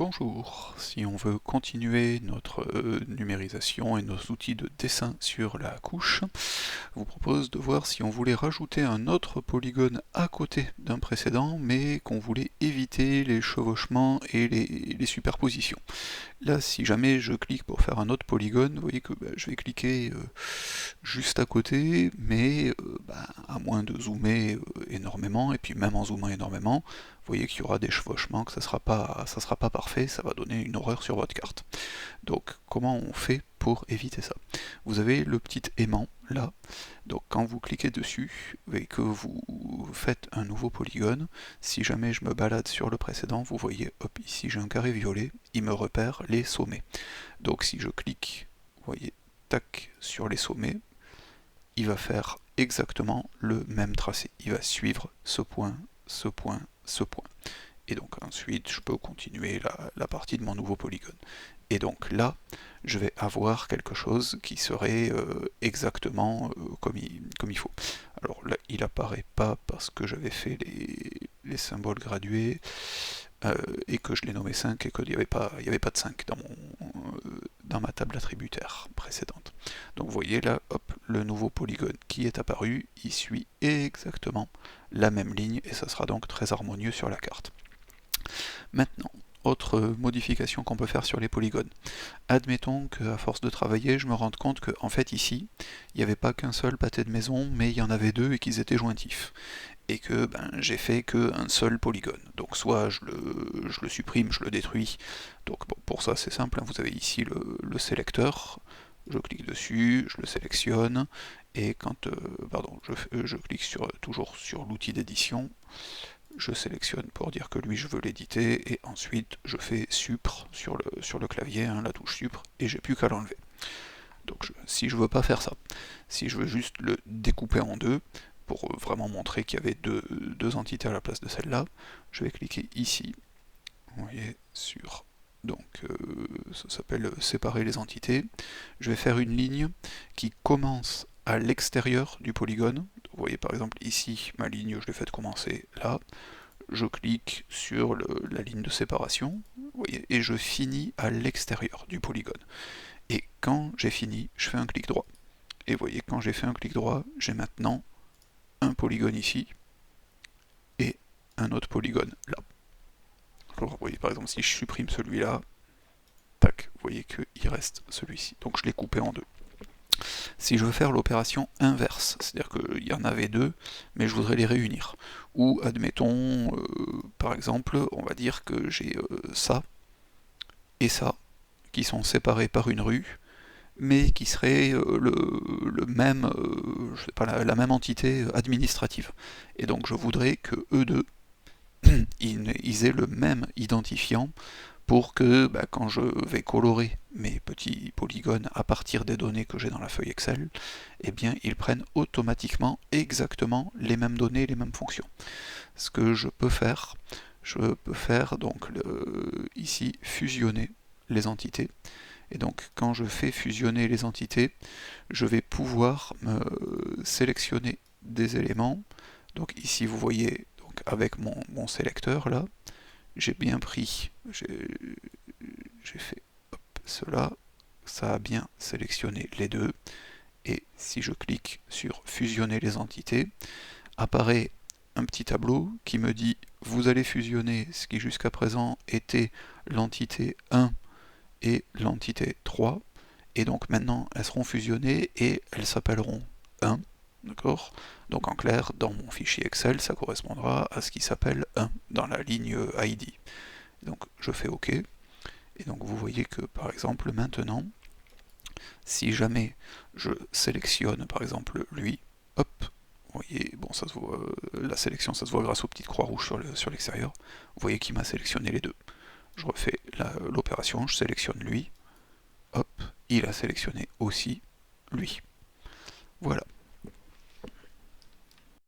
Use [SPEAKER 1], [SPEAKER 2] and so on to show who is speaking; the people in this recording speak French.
[SPEAKER 1] Bonjour, si on veut continuer notre numérisation et nos outils de dessin sur la couche, je vous propose de voir si on voulait rajouter un autre polygone à côté d'un précédent, mais qu'on voulait éviter les chevauchements et les superpositions. Là, si jamais je clique pour faire un autre polygone, vous voyez que je vais cliquer juste à côté, mais à moins de zoomer énormément, et puis même en zoomant énormément, vous voyez qu'il y aura des chevauchements, que ça sera pas parfait, ça va donner une horreur sur votre carte. Donc comment on fait pour éviter ça? Vous avez le petit aimant là, donc quand vous cliquez dessus et que vous faites un nouveau polygone, si jamais je me balade sur le précédent, vous voyez, hop, ici j'ai un carré violet, il me repère les sommets. Donc si je clique, vous voyez, tac, sur les sommets, il va faire exactement le même tracé. Il va suivre ce point, ce point, ce point. Et donc ensuite, je peux continuer la partie de mon nouveau polygone. Et donc là, je vais avoir quelque chose qui serait exactement comme il faut. Alors là, il apparaît pas parce que j'avais fait les symboles gradués et que je l'ai nommé 5 et qu'il n'y avait pas de 5 dans ma table attributaire précédente. Donc vous voyez là, hop, le nouveau polygone qui est apparu, il suit exactement la même ligne et ça sera donc très harmonieux sur la carte. Maintenant, autre modification qu'on peut faire sur les polygones. Admettons qu'à force de travailler, je me rende compte que en fait ici, il n'y avait pas qu'un seul pâté de maison, mais il y en avait deux et qu'ils étaient jointifs. Et que j'ai fait qu'un seul polygone. Donc soit je le supprime, je le détruis. Donc bon, pour ça c'est simple, hein, vous avez ici le sélecteur, je clique dessus, je le sélectionne, et quand je clique toujours sur l'outil d'édition, je sélectionne pour dire que lui je veux l'éditer, et ensuite je fais supr sur le clavier, hein, la touche supr, et j'ai plus qu'à l'enlever. Donc si je veux pas faire ça, si je veux juste le découper en deux, pour vraiment montrer qu'il y avait deux entités à la place de celle-là, je vais cliquer ici, vous voyez, sur, donc ça s'appelle séparer les entités. Je vais faire une ligne qui commence à l'extérieur du polygone. Vous voyez par exemple ici, ma ligne, je l'ai faite commencer là. Je clique sur la ligne de séparation, vous voyez, et je finis à l'extérieur du polygone. Et quand j'ai fini, je fais un clic droit. Et vous voyez, quand j'ai fait un clic droit, j'ai maintenant un polygone ici et un autre polygone là. Alors, vous voyez, par exemple, si je supprime celui-là, tac, vous voyez qu'il reste celui-ci. Donc je l'ai coupé en deux. Si je veux faire l'opération inverse, c'est-à-dire qu'il y en avait deux, mais je voudrais les réunir, ou admettons, par exemple, on va dire que j'ai ça et ça, qui sont séparés par une rue, mais qui seraient le même, je sais pas, la même entité administrative. Et donc je voudrais que eux deux, ils aient le même identifiant pour que quand je vais colorer mes petits polygones à partir des données que j'ai dans la feuille Excel, eh bien ils prennent automatiquement exactement les mêmes données, les mêmes fonctions. Ce que je peux faire donc ici fusionner les entités. Et donc quand je fais fusionner les entités, je vais pouvoir me sélectionner des éléments. Donc ici vous voyez, donc avec mon sélecteur là, j'ai bien pris, j'ai fait hop, cela, ça a bien sélectionné les deux. Et si je clique sur fusionner les entités, apparaît un petit tableau qui me dit vous allez fusionner ce qui jusqu'à présent était l'entité 1 et l'entité 3, et donc maintenant elles seront fusionnées et elles s'appelleront 1, d'accord? Donc en clair, dans mon fichier Excel, ça correspondra à ce qui s'appelle 1 dans la ligne ID. Donc je fais OK, et donc vous voyez que par exemple maintenant, si jamais je sélectionne par exemple lui, hop, vous voyez, bon ça se voit, la sélection ça se voit grâce aux petites croix rouges sur l'extérieur, vous voyez qu'il m'a sélectionné les deux. Je refais l'opération, je sélectionne lui, hop, il a sélectionné aussi lui. Voilà.